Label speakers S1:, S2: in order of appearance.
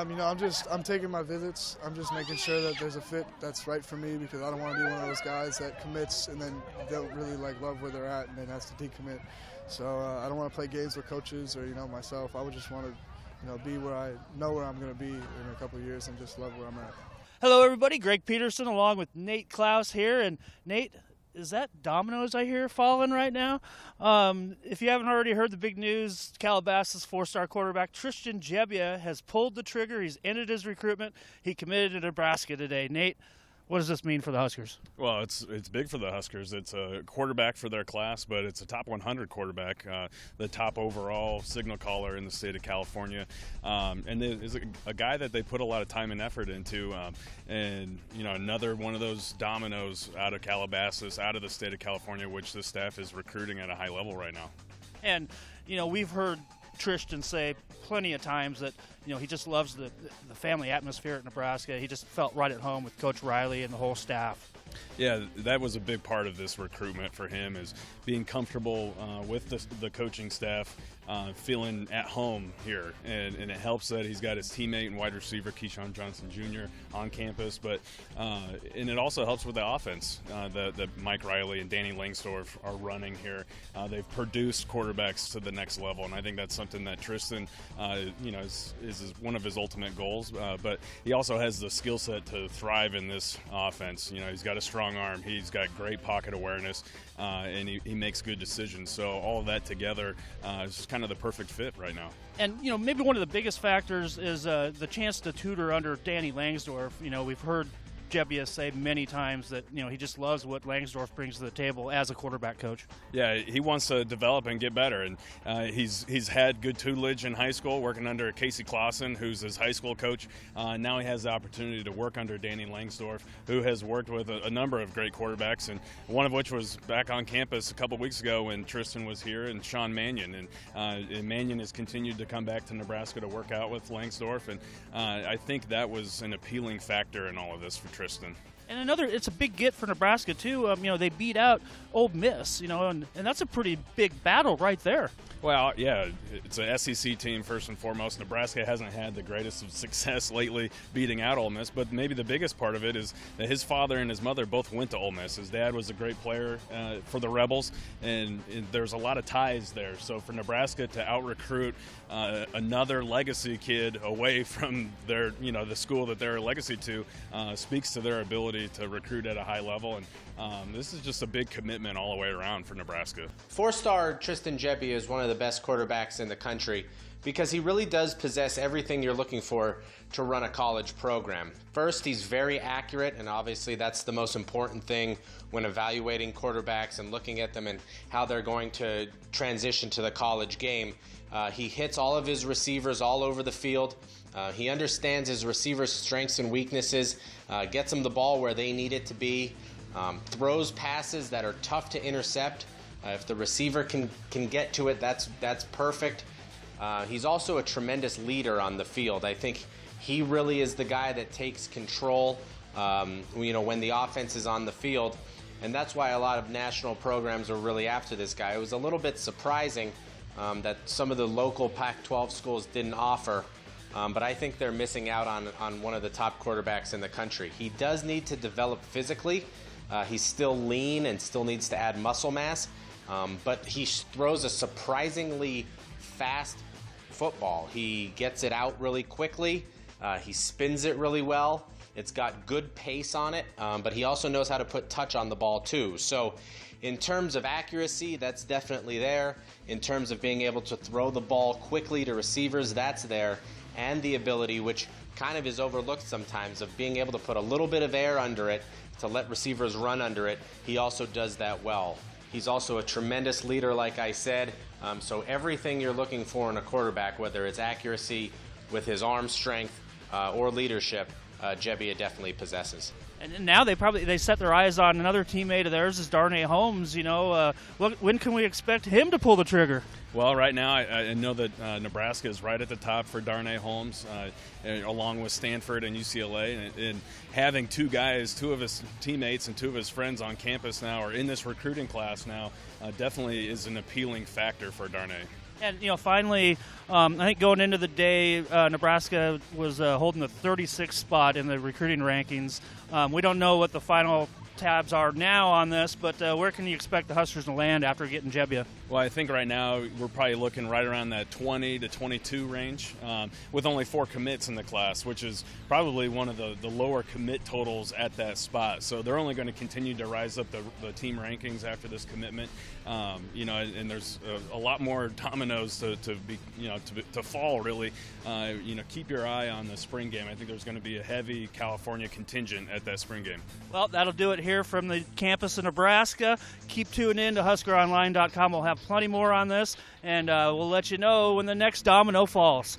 S1: I'm taking my visits. I'm just making sure that there's a fit that's right for me, because I don't want to be one of those guys that commits and then don't really love where they're at and then has to decommit. So I don't want to play games with coaches or myself. I would just want to be where I know where I'm going to be in a couple of years and just love where I'm at.
S2: Hello, everybody. Greg Peterson along with Nate Klaus here, and Nate, is that dominoes I hear falling right now? If you haven't already heard the big news, Calabasas four-star quarterback Tristan Gebbia has pulled the trigger. He's ended his recruitment. He committed to Nebraska today. Nate, what does this mean for the Huskers?
S3: Well, it's big for the Huskers. It's a quarterback for their class, but it's a top 100 quarterback, the top overall signal caller in the state of California, and is a guy that they put a lot of time and effort into. And another one of those dominoes out of Calabasas, out of the state of California, which the staff is recruiting at a high level right now.
S2: And we've heard Tristan say plenty of times that he just loves the family atmosphere at Nebraska. He just felt right at home with Coach Riley and the whole staff.
S3: Yeah, that was a big part of this recruitment for him, is being comfortable with the coaching staff, feeling at home here. And it helps that he's got his teammate and wide receiver Keyshawn Johnson Jr. on campus, but and it also helps with the offense that Mike Riley and Danny Langsdorff are running here. They've produced quarterbacks to the next level, and I think that's something that Tristan, is one of his ultimate goals. But he also has the skill set to thrive in this offense. He's got a strong arm, he's got great pocket awareness, and he makes good decisions. So all of that together is just kind of the perfect fit right now.
S2: And maybe one of the biggest factors is the chance to tutor under Danny Langsdorff. We've heard Gebbia say many times that he just loves what Langsdorff brings to the table as a quarterback coach.
S3: Yeah, he wants to develop and get better, and he's had good tutelage in high school, working under Casey Clausen, who's his high school coach. Now he has the opportunity to work under Danny Langsdorff, who has worked with a number of great quarterbacks, and one of which was back on campus a couple weeks ago when Tristan was here, and Sean Mannion. And Mannion has continued to come back to Nebraska to work out with Langsdorff, and I think that was an appealing factor in all of this for Tristan.
S2: And it's a big get for Nebraska too. They beat out Ole Miss, and that's a pretty big battle right there.
S3: Well, yeah, it's an SEC team first and foremost. Nebraska hasn't had the greatest of success lately beating out Ole Miss, but maybe the biggest part of it is that his father and his mother both went to Ole Miss. His dad was a great player for the Rebels, and there's a lot of ties there. So for Nebraska to out-recruit another legacy kid away from their, the school that they're a legacy to, speaks to their ability to recruit at a high level. And this is just a big commitment all the way around for Nebraska.
S4: Four-star Tristan Gebbia is one of the best quarterbacks in the country because he really does possess everything you're looking for to run a college program. First, he's very accurate, and obviously that's the most important thing when evaluating quarterbacks and looking at them and how they're going to transition to the college game. He hits all of his receivers all over the field. He understands his receivers' strengths and weaknesses, gets them the ball where they need it to be, throws passes that are tough to intercept. If the receiver can get to it, that's perfect. He's also a tremendous leader on the field. I think he really is the guy that takes control, when the offense is on the field, and that's why a lot of national programs are really after this guy. It was a little bit surprising that some of the local Pac-12 schools didn't offer, but I think they're missing out on one of the top quarterbacks in the country. He does need to develop physically. He's still lean and still needs to add muscle mass. But he throws a surprisingly fast football. He gets it out really quickly. He spins it really well. It's got good pace on it, but he also knows how to put touch on the ball too. So in terms of accuracy, that's definitely there. In terms of being able to throw the ball quickly to receivers, that's there. And the ability, which kind of is overlooked sometimes, of being able to put a little bit of air under it to let receivers run under it. He also does that well. He's also a tremendous leader, like I said. So everything you're looking for in a quarterback, whether it's accuracy with his arm strength or leadership, Gebbia definitely possesses.
S2: And now they set their eyes on another teammate of theirs, is Darnay Holmes. When can we expect him to pull the trigger?
S3: Well, right now I know that Nebraska is right at the top for Darnay Holmes, along with Stanford and UCLA. And having two of his teammates and two of his friends on campus now, or in this recruiting class now, definitely is an appealing factor for Darnay.
S2: And, finally, I think going into the day, Nebraska was holding the 36th spot in the recruiting rankings. We don't know what the final tabs are now on this, but where can you expect the Huskers to land after getting Gebbia?
S3: Well, I think right now we're probably looking right around that 20 to 22 range with only 4 commits in the class, which is probably one of the lower commit totals at that spot. So they're only going to continue to rise up the team rankings after this commitment. And there's a lot more dominoes to fall, really. Keep your eye on the spring game. I think there's going to be a heavy California contingent at that spring game.
S2: Well, that'll do it here from the campus of Nebraska. Keep tuning in to HuskerOnline.com. We'll have plenty more on this, and we'll let you know when the next domino falls.